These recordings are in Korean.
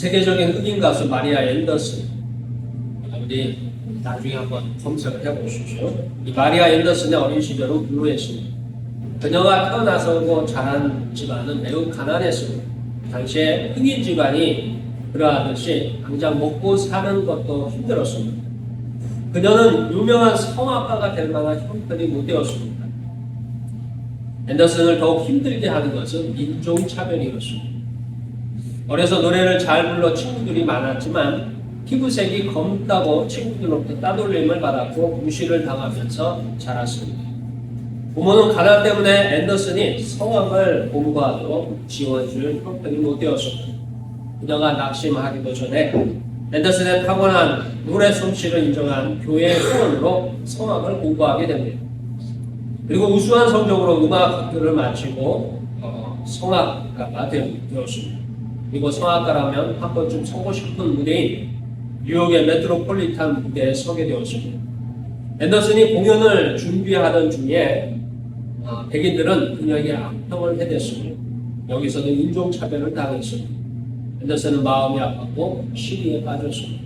세계적인 흑인 가수 마리아 앤더슨, 우리 나중에 한번 검색을 해보십시오. 이 마리아 앤더슨의 어린 시절은 불우했습니다. 그녀가 태어나서 자란 집안은 매우 가난했습니다. 당시에 흑인 집안이 그러하듯이 당장 먹고 사는 것도 힘들었습니다. 그녀는 유명한 성악가가 될 만한 형편이 못 되었습니다. 앤더슨을 더욱 힘들게 하는 것은 인종차별이었습니다. 어려서 노래를 잘 불러 친구들이 많았지만 피부색이 검다고 친구들로부터 따돌림을 받았고 무시를 당하면서 자랐습니다. 부모는 가난 때문에 앤더슨이 성악을 공부하도록 지원해줄 형편이 못 되었습니다. 그녀가 낙심하기도 전에 앤더슨의 타고난 노래 솜씨를 인정한 교회의 후원으로 성악을 공부하게 됩니다. 그리고 우수한 성적으로 음악 학교를 마치고 성악가가 되었습니다. 그리고 성악가라면 한 번쯤 서고 싶은 무대인 뉴욕의 메트로폴리탄 무대에 서게 되었습니다. 앤더슨이 공연을 준비하던 중에 백인들은 그녀에게 악평을 해댔습니다. 여기서는 인종차별을 당했습니다. 앤더슨은 마음이 아팠고 시리에 빠졌습니다.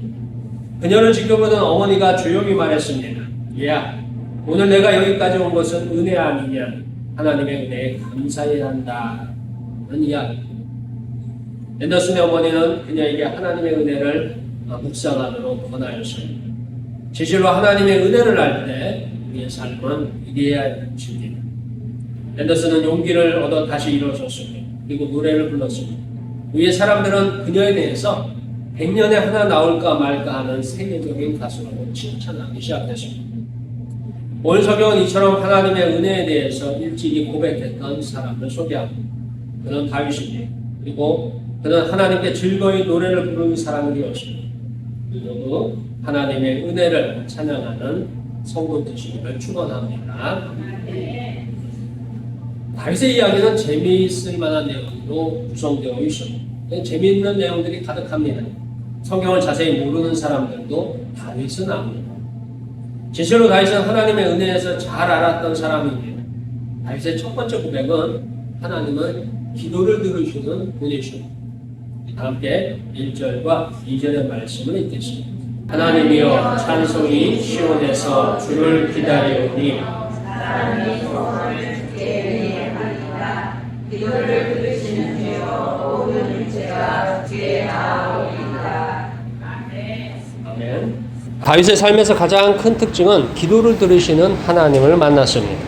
그녀를 지켜보던 어머니가 조용히 말했습니다. 야, 오늘 내가 여기까지 온 것은 은혜 아니냐? 하나님의 은혜에 감사해야 한다. 는 이야기입니다. 앤더슨의 어머니는 그녀에게 하나님의 은혜를 묵상하도록 권하였습니다. 진실로 하나님의 은혜를 알 때 우리의 삶은 위대해야 것입니다. 앤더슨은 용기를 얻어 다시 일어섰습니다. 그리고 노래를 불렀습니다. 위의 사람들은 그녀에 대해서 100년에 하나 나올까 말까 하는 세계적인 가수라고 칭찬하기 시작했습니다. 오늘 성경은 이처럼 하나님의 은혜에 대해서 일찍이 고백했던 사람을 소개합니다. 그는 다윗입니다. 그리고 그는 하나님께 즐거이 노래를 부르는 사람이었습니다. 모두 하나님의 은혜를 찬양하는 성도 되시기를 축원합니다. 다윗의 이야기는 재미있을 만한 내용으로 구성되어 있습니다. 재미있는 내용들이 가득합니다. 성경을 자세히 모르는 사람들도 다윗은 압니다. 진실로 다윗은 하나님의 은혜에서 잘 알았던 사람입니다. 다윗의 첫 번째 고백은 하나님은 기도를 들으시는 분이십니다. 함께 1절과 2절의 말씀을 읽겠습니다. 하나님이여 찬송이 시온에서 주를 기다리오니 사람이 소원을 주께 의뢰하리라. 기도를 들으시는 주여 모든 일체가 주께 나아오리이다. 아멘. 다윗의 삶에서 가장 큰 특징은 기도를 들으시는 하나님을 만났습니다.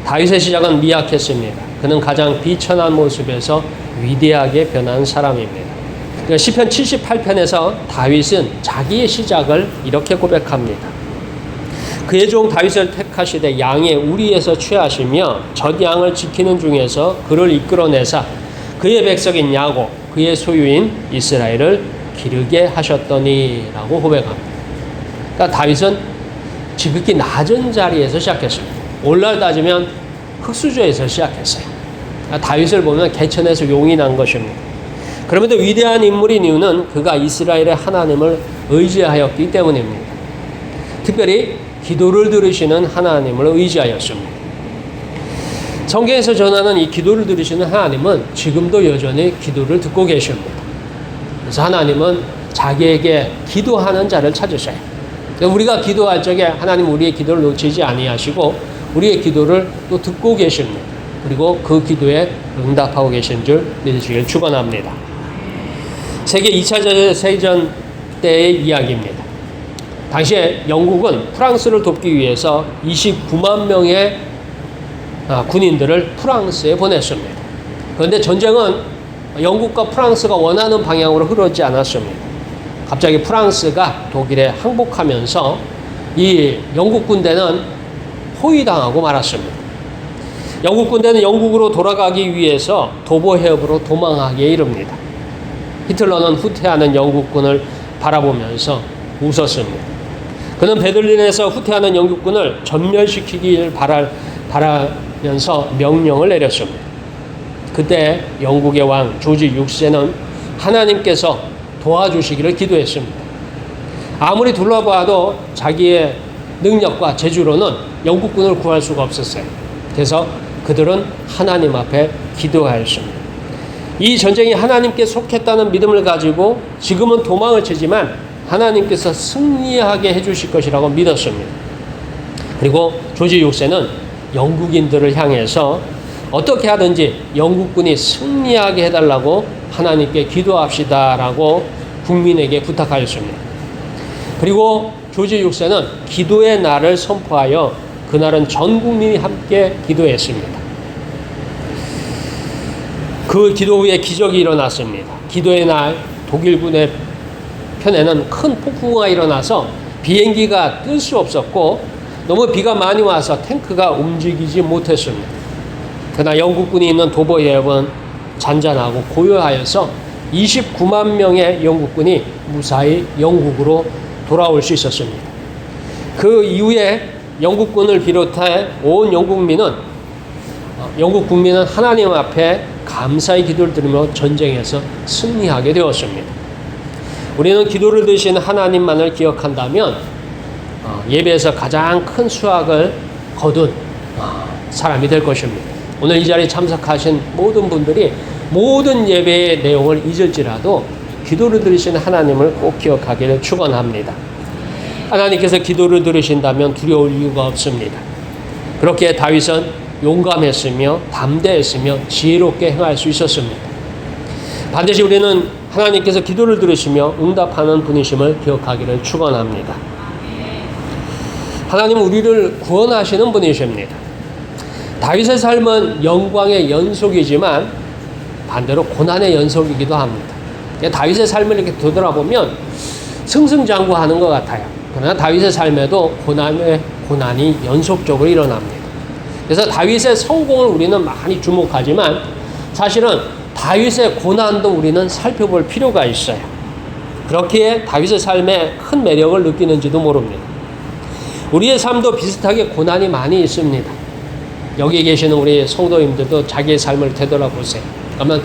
다윗의 시작은 미약했습니다. 그는 가장 비천한 모습에서 위대하게 변한 사람입니다. 시편 78편에서 다윗은 자기의 시작을 이렇게 고백합니다. 그의 종 다윗을 택하시되 양의 우리에서 취하시며 젖 양을 지키는 중에서 그를 이끌어내사 그의 백성인 야곱 그의 소유인 이스라엘을 기르게 하셨더니 라고 고백합니다. 그러니까 다윗은 지극히 낮은 자리에서 시작했습니다. 오늘날 따지면 흙수저에서 시작했어요. 그러니까 다윗을 보면 개천에서 용이 난 것입니다. 그럼에도 위대한 인물인 이유는 그가 이스라엘의 하나님을 의지하였기 때문입니다. 특별히 기도를 들으시는 하나님을 의지하였습니다. 성경에서 전하는 이 기도를 들으시는 하나님은 지금도 여전히 기도를 듣고 계십니다. 그래서 하나님은 자기에게 기도하는 자를 찾으셔요. 우리가 기도할 적에 하나님 우리의 기도를 놓치지 아니하시고 우리의 기도를 또 듣고 계십니다. 그리고 그 기도에 응답하고 계신 줄 믿으시길 축원합니다. 세계 2차 세계전 때의 이야기입니다. 당시에 영국은 프랑스를 돕기 위해서 29만 명의 군인들을 프랑스에 보냈습니다. 그런데 전쟁은 영국과 프랑스가 원하는 방향으로 흐르지 않았습니다. 갑자기 프랑스가 독일에 항복하면서 이 영국 군대는 포위당하고 말았습니다. 영국 군대는 영국으로 돌아가기 위해서 도보 해협으로 도망하기에 이릅니다. 히틀러는 후퇴하는 영국군을 바라보면서 웃었습니다. 그는 베들린에서 후퇴하는 영국군을 전멸시키길 바라면서 명령을 내렸습니다. 그때 영국의 왕 조지 6세는 하나님께서 도와주시기를 기도했습니다. 아무리 둘러봐도 자기의 능력과 재주로는 영국군을 구할 수가 없었어요. 그래서 그들은 하나님 앞에 기도하였습니다. 이 전쟁이 하나님께 속했다는 믿음을 가지고 지금은 도망을 치지만 하나님께서 승리하게 해주실 것이라고 믿었습니다. 그리고 조지 6세는 영국인들을 향해서 어떻게 하든지 영국군이 승리하게 해달라고 하나님께 기도합시다라고 국민에게 부탁하였습니다. 그리고 조지 6세는 기도의 날을 선포하여 그날은 전 국민이 함께 기도했습니다. 그 기도 후에 기적이 일어났습니다. 기도의 날 독일군의 편에는 큰 폭풍우가 일어나서 비행기가 뜰 수 없었고 너무 비가 많이 와서 탱크가 움직이지 못했습니다. 그러나 영국군이 있는 도보 해협은 잔잔하고 고요하여서 29만 명의 영국군이 무사히 영국으로 돌아올 수 있었습니다. 그 이후에 영국군을 비롯해 온 영국 국민은 하나님 앞에 감사의 기도를 드리며 전쟁에서 승리하게 되었습니다. 우리는 기도를 드신 하나님만을 기억한다면 예배에서 가장 큰 수확을 거둔 사람이 될 것입니다. 오늘 이 자리에 참석하신 모든 분들이 모든 예배의 내용을 잊을지라도 기도를 들으신 하나님을 꼭 기억하기를 축원합니다. 하나님께서 기도를 들으신다면 두려울 이유가 없습니다. 그렇게 다윗은 용감했으며 담대했으며 지혜롭게 행할 수 있었습니다. 반드시 우리는 하나님께서 기도를 들으시며 응답하는 분이심을 기억하기를 축원합니다. 하나님은 우리를 구원하시는 분이십니다. 다윗의 삶은 영광의 연속이지만 반대로 고난의 연속이기도 합니다. 다윗의 삶을 이렇게 되돌아보면 승승장구하는 것 같아요. 그러나 다윗의 삶에도 고난이 연속적으로 일어납니다. 그래서 다윗의 성공을 우리는 많이 주목하지만 사실은 다윗의 고난도 우리는 살펴볼 필요가 있어요. 그렇기에 다윗의 삶에 큰 매력을 느끼는지도 모릅니다. 우리의 삶도 비슷하게 고난이 많이 있습니다. 여기 계시는 우리 성도님들도 자기의 삶을 되돌아보세요. 그러면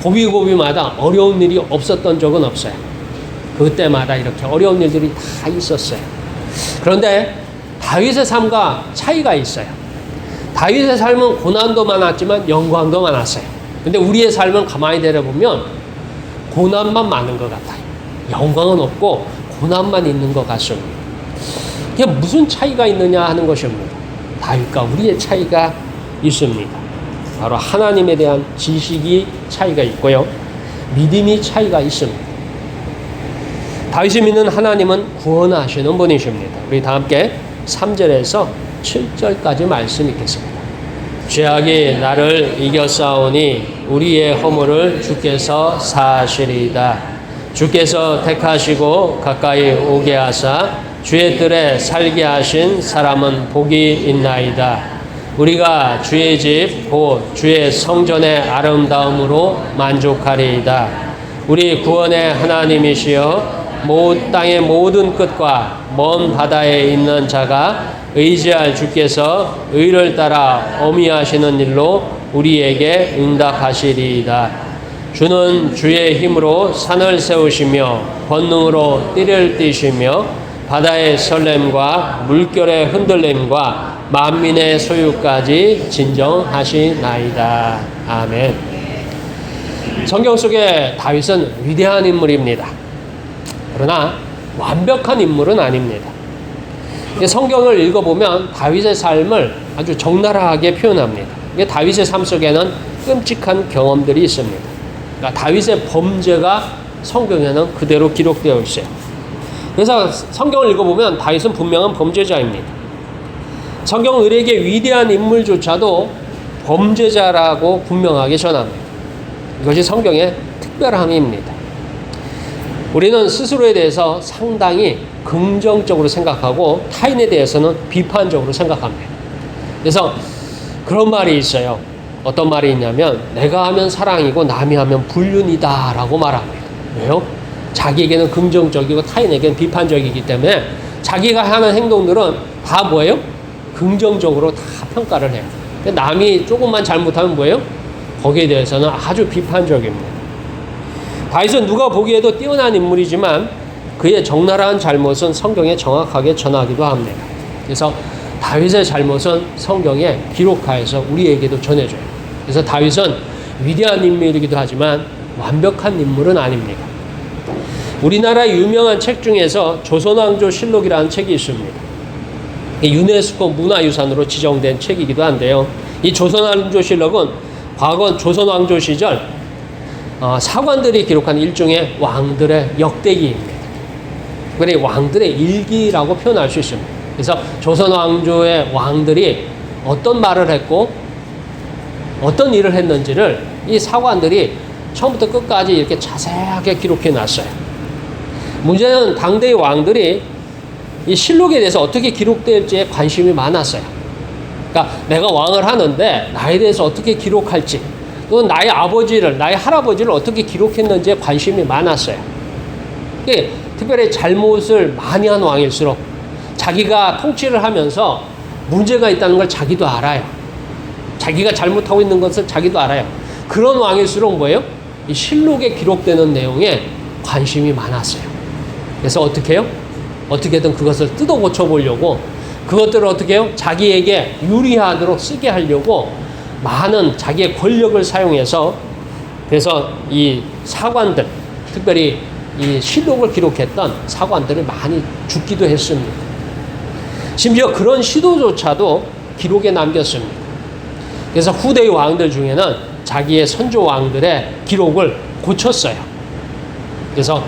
고비고비마다 어려운 일이 없었던 적은 없어요. 그때마다 이렇게 어려운 일들이 다 있었어요. 그런데 다윗의 삶과 차이가 있어요. 다윗의 삶은 고난도 많았지만 영광도 많았어요. 근데 우리의 삶은 가만히 내려보면 고난만 많은 것 같아요. 영광은 없고 고난만 있는 것 같습니다. 이게 무슨 차이가 있느냐 하는 것입니다. 다윗과 우리의 차이가 있습니다. 바로 하나님에 대한 지식이 차이가 있고요. 믿음이 차이가 있습니다. 다윗이 믿는 하나님은 구원하시는 분이십니다. 우리 다 함께 3절에서 7절까지 말씀 읽겠습니다. 죄악이 나를 이겨싸우니 우리의 허물을 주께서 사하시리이다. 주께서 택하시고 가까이 오게 하사 주의 뜰에 살게 하신 사람은 복이 있나이다. 우리가 주의 집 곧 주의 성전의 아름다움으로 만족하리이다. 우리 구원의 하나님이시여 땅의 모든 끝과 먼 바다에 있는 자가 의지할 주께서 의를 따라 어미하시는 일로 우리에게 응답하시리이다. 주는 주의 힘으로 산을 세우시며 권능으로 띠를 띠시며 바다의 설렘과 물결의 흔들림과 만민의 소유까지 진정하시나이다. 아멘. 성경 속에 다윗은 위대한 인물입니다. 그러나 완벽한 인물은 아닙니다. 성경을 읽어보면 다윗의 삶을 아주 적나라하게 표현합니다. 다윗의 삶 속에는 끔찍한 경험들이 있습니다. 그러니까 다윗의 범죄가 성경에는 그대로 기록되어 있어요. 그래서 성경을 읽어보면 다윗은 분명한 범죄자입니다. 성경은 우리에게 위대한 인물조차도 범죄자라고 분명하게 전합니다. 이것이 성경의 특별함입니다. 우리는 스스로에 대해서 상당히 긍정적으로 생각하고 타인에 대해서는 비판적으로 생각합니다. 그래서 그런 말이 있어요. 어떤 말이 있냐면 내가 하면 사랑이고 남이 하면 불륜이다 라고 말합니다. 왜요? 자기에게는 긍정적이고 타인에게는 비판적이기 때문에 자기가 하는 행동들은 다 뭐예요? 긍정적으로 다 평가를 해요. 남이 조금만 잘못하면 뭐예요? 거기에 대해서는 아주 비판적입니다. 다윗은 누가 보기에도 뛰어난 인물이지만 그의 적나라한 잘못은 성경에 정확하게 전하기도 합니다. 그래서 다윗의 잘못은 성경에 기록하여서 우리에게도 전해줘요. 그래서 다윗은 위대한 인물이기도 하지만 완벽한 인물은 아닙니다. 우리나라 유명한 책 중에서 조선왕조 실록이라는 책이 있습니다. 유네스코 문화유산으로 지정된 책이기도 한데요. 이 조선왕조 실록은 과거 조선왕조 시절 사관들이 기록한 일종의 왕들의 역대기입니다. 그래 왕들의 일기라고 표현할 수 있습니다. 그래서 조선왕조의 왕들이 어떤 말을 했고 어떤 일을 했는지를 이 사관들이 처음부터 끝까지 이렇게 자세하게 기록해 놨어요. 문제는 당대의 왕들이 이 실록에 대해서 어떻게 기록될지에 관심이 많았어요. 그러니까 내가 왕을 하는데 나에 대해서 어떻게 기록할지, 또 나의 아버지를, 나의 할아버지를 어떻게 기록했는지에 관심이 많았어요. 특별히 잘못을 많이 한 왕일수록 자기가 통치를 하면서 문제가 있다는 걸 자기도 알아요. 자기가 잘못하고 있는 것을 자기도 알아요. 그런 왕일수록 뭐예요? 이 실록에 기록되는 내용에 관심이 많았어요. 그래서 어떻게 해요? 어떻게든 그것을 뜯어 고쳐보려고, 그것들을 어떻게 해요? 자기에게 유리하도록 쓰게 하려고 많은 자기의 권력을 사용해서, 그래서 이 사관들, 특별히 이 실록을 기록했던 사관들이 많이 죽기도 했습니다. 심지어 그런 시도조차도 기록에 남겼습니다. 그래서 후대의 왕들 중에는 자기의 선조 왕들의 기록을 고쳤어요. 그래서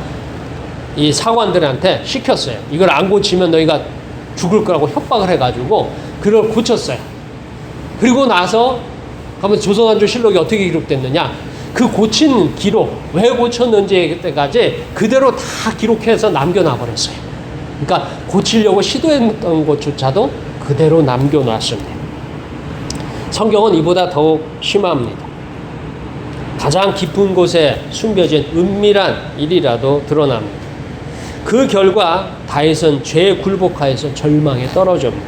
이 사관들한테 시켰어요. 이걸 안 고치면 너희가 죽을 거라고 협박을 해가지고 그걸 고쳤어요. 그리고 나서 그러면 조선왕조 실록이 어떻게 기록됐느냐? 그 고친 기록, 왜 고쳤는지 때까지 그대로 다 기록해서 남겨놔버렸어요. 그러니까 고치려고 시도했던 것조차도 그대로 남겨놨습니다. 성경은 이보다 더욱 심합니다. 가장 깊은 곳에 숨겨진 은밀한 일이라도 드러납니다. 그 결과 다윗은 죄에 굴복하여서 절망에 떨어집니다.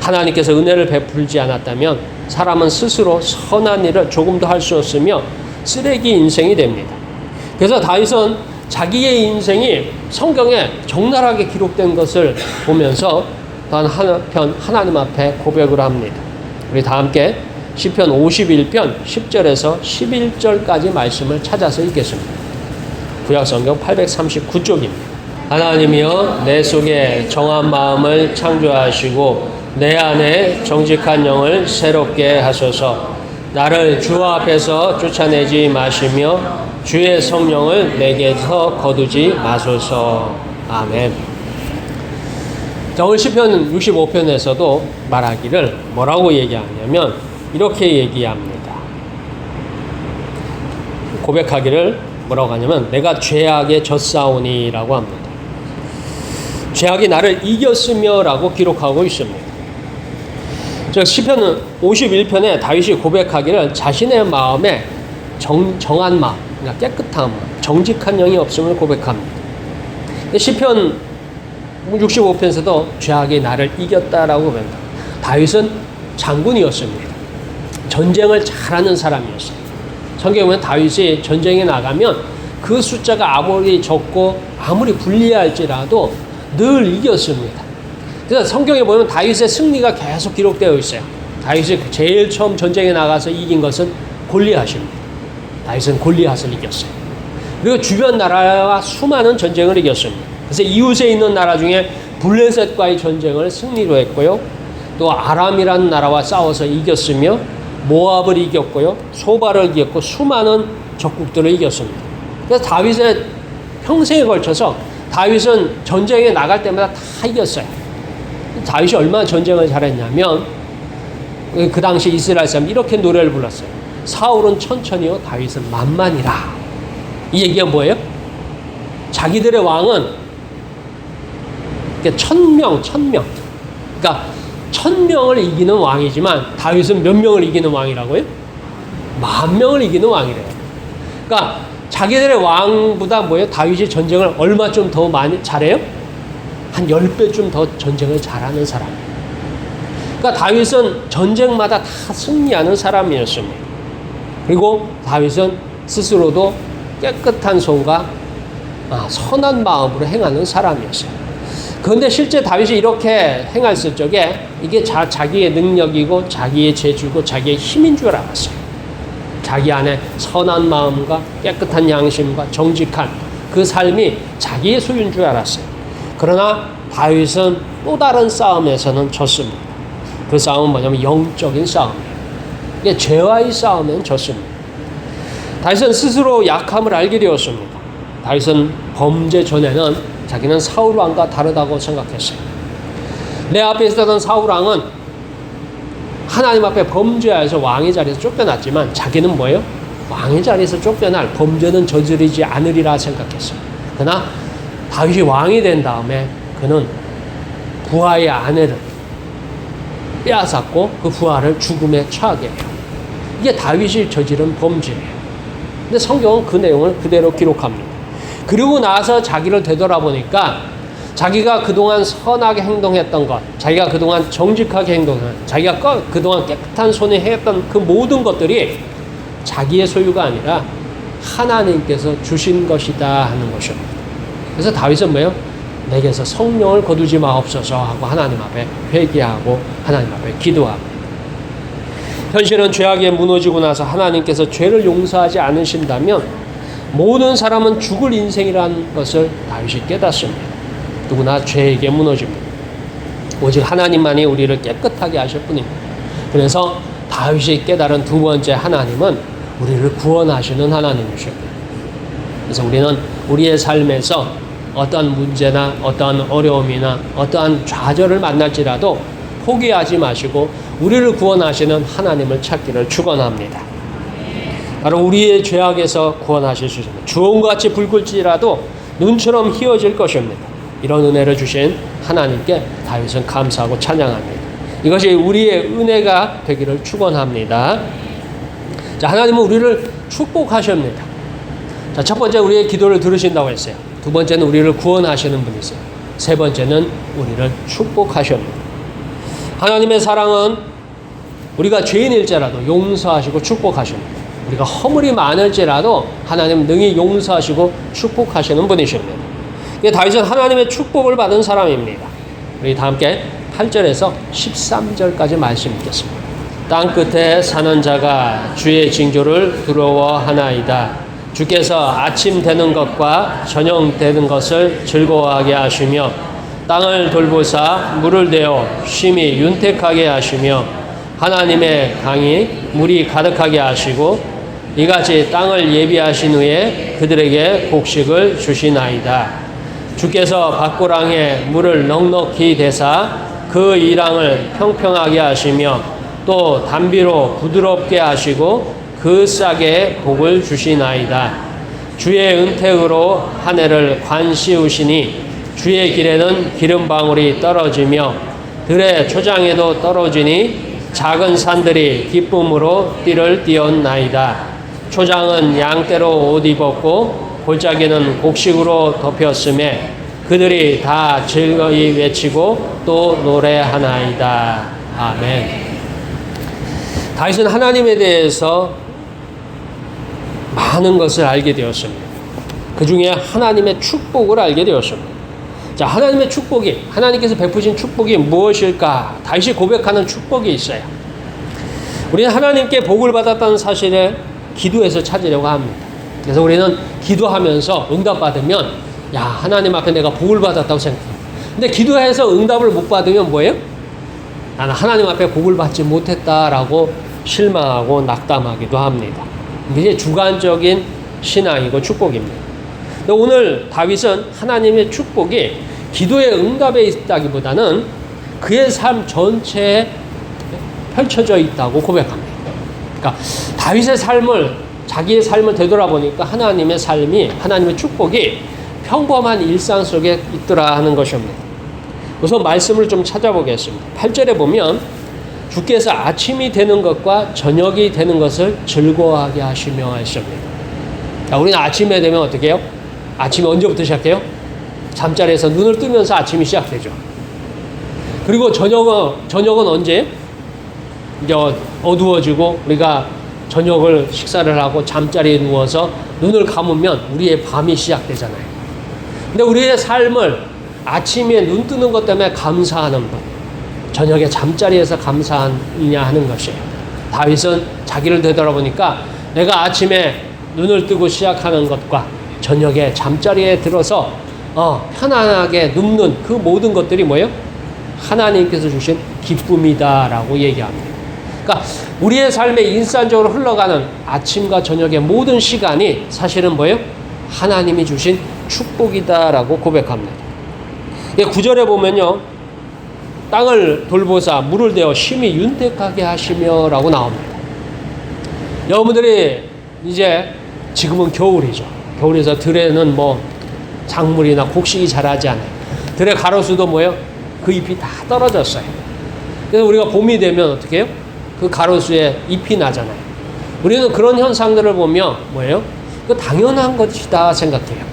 하나님께서 은혜를 베풀지 않았다면 사람은 스스로 선한 일을 조금도 할 수 없으며 쓰레기 인생이 됩니다. 그래서 다윗은 자기의 인생이 성경에 적나라하게 기록된 것을 보면서 단 한편 하나님 앞에 고백을 합니다. 우리 다 함께 시편 51편 10절에서 11절까지 말씀을 찾아서 읽겠습니다. 구약성경 839쪽입니다. 하나님이여 내 속에 정한 마음을 창조하시고 내 안에 정직한 영을 새롭게 하소서. 나를 주 앞에서 쫓아내지 마시며 주의 성령을 내게서 거두지 마소서. 아멘. 자, 오늘 시편 65편에서도 말하기를 뭐라고 얘기하냐면 이렇게 얘기합니다. 고백하기를 뭐라고 하냐면 내가 죄악에 졌사오니라고 합니다. 죄악이 나를 이겼으며 라고 기록하고 있습니다. 저 시편 51편에 다윗이 고백하기를 자신의 마음에 정한 마음, 그러니까 깨끗한 마음, 정직한 영이 없음을 고백합니다. 시편 65편에서도 죄악이 나를 이겼다라고 고백합니다. 다윗은 장군이었습니다. 전쟁을 잘하는 사람이었어요. 성경에 보면 다윗이 전쟁에 나가면 그 숫자가 아무리 적고 아무리 불리할지라도 늘 이겼습니다. 그래서 성경에 보면 다윗의 승리가 계속 기록되어 있어요. 다윗이 제일 처음 전쟁에 나가서 이긴 것은 골리앗입니다. 다윗은 골리앗을 이겼어요. 그리고 주변 나라와 수많은 전쟁을 이겼습니다. 그래서 이웃에 있는 나라 중에 블레셋과의 전쟁을 승리로 했고요. 또 아람이라는 나라와 싸워서 이겼으며 모압을 이겼고요. 소바를 이겼고 수많은 적국들을 이겼습니다. 그래서 다윗의 평생에 걸쳐서 다윗은 전쟁에 나갈 때마다 다 이겼어요. 다윗이 얼마나 전쟁을 잘했냐면 그 당시 이스라엘 사람이 이렇게 노래를 불렀어요. 사울은 천천히요 다윗은 만만이라. 이 얘기가 뭐예요? 자기들의 왕은 1000명 그러니까 1000명을 이기는 왕이지만 다윗은 몇 명을 이기는 왕이라고요? 10,000명을 이기는 왕이래요. 그러니까 자기들의 왕보다 뭐예요? 다윗이 전쟁을 얼마 좀 더 많이 잘해요? 한 10배쯤 더 전쟁을 잘하는 사람이에요. 그러니까 다윗은 전쟁마다 다 승리하는 사람이었습니다. 그리고 다윗은 스스로도 깨끗한 손과 선한 마음으로 행하는 사람이었어요. 그런데 실제 다윗이 이렇게 행했을 적에 이게 자기의 능력이고 자기의 재주고 자기의 힘인 줄 알았어요. 자기 안에 선한 마음과 깨끗한 양심과 정직한 그 삶이 자기의 소유인 줄 알았어요. 그러나 다윗은 또 다른 싸움에서는 졌습니다. 그 싸움은 뭐냐면 영적인 싸움이에요. 이게 죄와의 싸움엔 졌습니다. 다윗은 스스로 약함을 알게 되었습니다. 다윗은 범죄 전에는 자기는 사울 왕과 다르다고 생각했어요. 내 앞에 있었던 사울 왕은 하나님 앞에 범죄하여서 왕의 자리에서 쫓겨났지만 자기는 뭐예요? 왕의 자리에서 쫓겨날 범죄는 저지르지 않으리라 생각했어요. 그러나 다윗이 왕이 된 다음에 그는 부하의 아내를 빼앗았고 그 부하를 죽음에 처하게 해요. 이게 다윗이 저지른 범죄예요. 근데 성경은 그 내용을 그대로 기록합니다. 그리고 나서 자기를 되돌아보니까 자기가 그동안 선하게 행동했던 것, 자기가 그동안 정직하게 행동한, 자기가 그동안 깨끗한 손에 했던 그 모든 것들이 자기의 소유가 아니라 하나님께서 주신 것이다 하는 것입니다. 그래서 다윗은 뭐예요? 내게서 성령을 거두지 마옵소서 하고 하나님 앞에 회개하고 하나님 앞에 기도합니다. 현실은 죄악에 무너지고 나서 하나님께서 죄를 용서하지 않으신다면 모든 사람은 죽을 인생이라는 것을 다윗이 깨닫습니다. 누구나 죄에게 무너집니다. 오직 하나님만이 우리를 깨끗하게 하실 뿐입니다. 그래서 다윗이 깨달은 두 번째 하나님은 우리를 구원하시는 하나님이십니다. 그래서 우리는 우리의 삶에서 어떠한 문제나 어떠한 어려움이나 어떠한 좌절을 만날지라도 포기하지 마시고 우리를 구원하시는 하나님을 찾기를 축원합니다. 바로 우리의 죄악에서 구원하실 수 있습니다. 주홍같이 붉을지라도 눈처럼 희어질 것입니다. 이런 은혜를 주신 하나님께 다윗은 감사하고 찬양합니다. 이것이 우리의 은혜가 되기를 축원합니다. 자, 하나님은 우리를 축복하십니다. 자, 첫 번째 우리의 기도를 들으신다고 했어요. 두 번째는 우리를 구원하시는 분이세요. 세 번째는 우리를 축복하십니다. 하나님의 사랑은 우리가 죄인일지라도 용서하시고 축복하십니다. 우리가 허물이 많을지라도 하나님 능히 용서하시고 축복하시는 분이십니다. 다윗은 하나님의 축복을 받은 사람입니다. 우리 다 함께 8절에서 13절까지 말씀 읽겠습니다. 땅 끝에 사는 자가 주의 징조를 두려워하나이다. 주께서 아침 되는 것과 저녁 되는 것을 즐거워하게 하시며 땅을 돌보사 물을 대어 쉼이 윤택하게 하시며 하나님의 강이 물이 가득하게 하시고 이같이 땅을 예비하신 후에 그들에게 곡식을 주시나이다. 주께서 밭고랑에 물을 넉넉히 대사 그 이랑을 평평하게 하시며 또 담비로 부드럽게 하시고 그 싹에 복을 주시나이다. 주의 은택으로 한 해를 관시우시니 주의 길에는 기름방울이 떨어지며 들의 초장에도 떨어지니 작은 산들이 기쁨으로 띠를 띄었나이다. 초장은 양떼로 옷 입었고 골짜기는 곡식으로 덮였음에 그들이 다 즐거이 외치고 또 노래하나이다. 아멘. 다윗은 하나님에 대해서 많은 것을 알게 되었습니다. 그 중에 하나님의 축복을 알게 되었습니다. 자, 하나님의 축복이, 하나님께서 베푸신 축복이 무엇일까? 다윗이 고백하는 축복이 있어요. 우리는 하나님께 복을 받았다는 사실을 기도해서 찾으려고 합니다. 그래서 우리는 기도하면서 응답받으면, 야, 하나님 앞에 내가 복을 받았다고 생각해요. 근데 기도해서 응답을 못 받으면 뭐예요? 나는 하나님 앞에 복을 받지 못했다라고 실망하고 낙담하기도 합니다. 이게 주관적인 신앙이고 축복입니다. 근데 오늘 다윗은 하나님의 축복이 기도의 응답에 있다기보다는 그의 삶 전체에 펼쳐져 있다고 고백합니다. 그러니까 다윗의 삶을, 자기의 삶을 되돌아보니까 하나님의 삶이, 하나님의 축복이 평범한 일상 속에 있더라 하는 것입니다. 우선 말씀을 좀 찾아보겠습니다. 8절에 보면 주께서 아침이 되는 것과 저녁이 되는 것을 즐거워하게 하시며 하십니다. 우리는 아침에 되면 어떻게 해요? 아침이 언제부터 시작해요? 잠자리에서 눈을 뜨면서 아침이 시작되죠. 그리고 저녁은 언제? 이제 어두워지고 우리가 저녁을 식사를 하고 잠자리에 누워서 눈을 감으면 우리의 밤이 시작되잖아요. 근데 우리의 삶을 아침에 눈 뜨는 것 때문에 감사하는 분, 저녁에 잠자리에서 감사하느냐 하는 것이에요. 다윗은 자기를 되돌아보니까 내가 아침에 눈을 뜨고 시작하는 것과 저녁에 잠자리에 들어서 편안하게 눕는 그 모든 것들이 뭐예요? 하나님께서 주신 기쁨이다라고 얘기합니다. 그러니까 우리의 삶에 일상적으로 흘러가는 아침과 저녁의 모든 시간이 사실은 뭐예요? 하나님이 주신 축복이다라고 고백합니다. 9절에 보면요, 땅을 돌보사 물을 대어 심히 윤택하게 하시며 라고 나옵니다. 여러분들이 이제 지금은 겨울이죠. 겨울에서 들에는 뭐 작물이나 곡식이 자라지 않아요. 들의 가로수도 뭐예요? 그 잎이 다 떨어졌어요. 그래서 우리가 봄이 되면 어떻게 해요? 그 가로수에 잎이 나잖아요. 우리는 그런 현상들을 보면 뭐예요? 그 당연한 것이다 생각해요.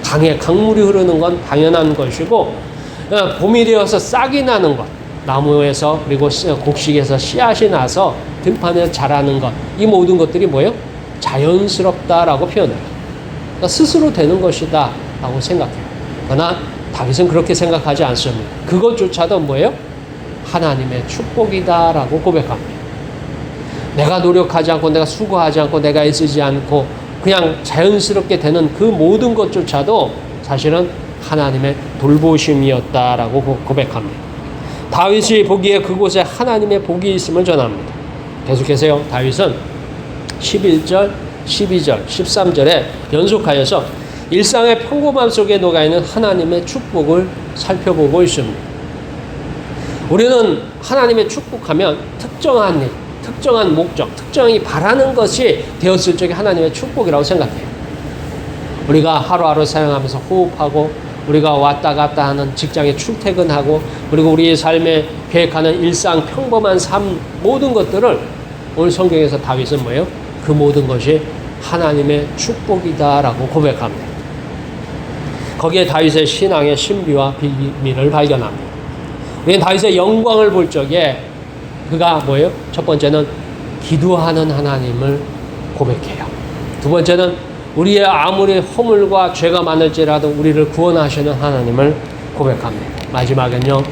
강에 강물이 흐르는 건 당연한 것이고, 봄이 되어서 싹이 나는 것, 나무에서 그리고 곡식에서 씨앗이 나서 들판에 자라는 것, 이 모든 것들이 뭐예요? 자연스럽다라고 표현해요. 그러니까 스스로 되는 것이다 라고 생각해요. 그러나 다윗은 그렇게 생각하지 않습니다. 그것조차도 뭐예요? 하나님의 축복이다라고 고백합니다. 내가 노력하지 않고, 내가 수고하지 않고, 내가 애쓰지 않고 그냥 자연스럽게 되는 그 모든 것조차도 사실은 하나님의 돌보심이었다라고 고백합니다. 다윗이 보기에 그곳에 하나님의 복이 있음을 전합니다. 계속해서요, 다윗은 11절, 12절, 13절에 연속하여서 일상의 평범함 속에 녹아있는 하나님의 축복을 살펴보고 있습니다. 우리는 하나님의 축복하면 특정한 일, 특정한 목적, 특정히 바라는 것이 되었을 적에 하나님의 축복이라고 생각해요. 우리가 하루하루 사용하면서 호흡하고, 우리가 왔다 갔다 하는 직장에 출퇴근하고, 그리고 우리의 삶에 계획하는 일상 평범한 삶, 모든 것들을 오늘 성경에서 다윗은 뭐예요? 그 모든 것이 하나님의 축복이다라고 고백합니다. 거기에 다윗의 신앙의 신비와 비밀을 발견합니다. 우리는 다윗의 영광을 볼 적에 그가 뭐예요? 첫 번째는 기도하는 하나님을 고백해요. 두 번째는 우리의 아무리 허물과 죄가 많을지라도 우리를 구원하시는 하나님을 고백합니다. 마지막은요,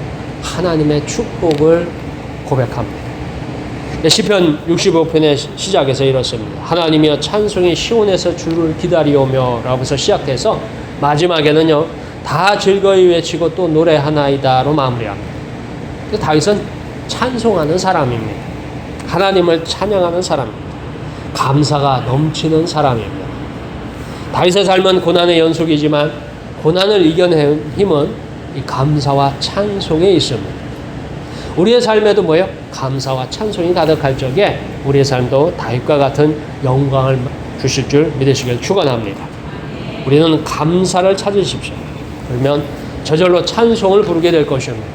하나님의 축복을 고백합니다. 시편 65편의 시작에서 이렇습니다. 하나님이여 찬송이 시온에서 주를 기다리오며 라고서 시작해서 마지막에는요, 다 즐거이 외치고 또 노래하나이다로 마무리합니다. 다윗은 찬송하는 사람입니다. 하나님을 찬양하는 사람입니다. 감사가 넘치는 사람입니다. 다윗의 삶은 고난의 연속이지만 고난을 이겨낸 힘은 이 감사와 찬송에 있습니다. 우리의 삶에도 뭐예요? 감사와 찬송이 가득할 적에 우리의 삶도 다윗과 같은 영광을 주실 줄 믿으시길 축원합니다. 우리는 감사를 찾으십시오. 그러면 저절로 찬송을 부르게 될 것입니다.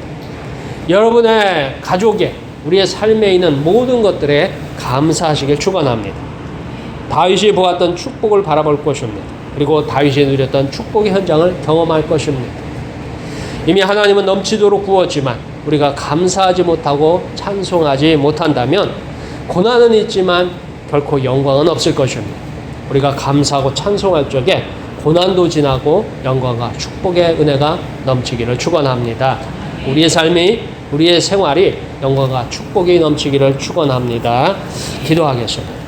여러분의 가족에, 우리의 삶에 있는 모든 것들에 감사하시길 축원합니다. 다윗이 보았던 축복을 바라볼 것입니다. 그리고 다윗이 누렸던 축복의 현장을 경험할 것입니다. 이미 하나님은 넘치도록 구웠지만 우리가 감사하지 못하고 찬송하지 못한다면 고난은 있지만 결코 영광은 없을 것입니다. 우리가 감사하고 찬송할 적에 고난도 지나고 영광과 축복의 은혜가 넘치기를 축원합니다. 우리의 삶이, 우리의 생활이 영광과 축복이 넘치기를 축원합니다. 기도하겠습니다.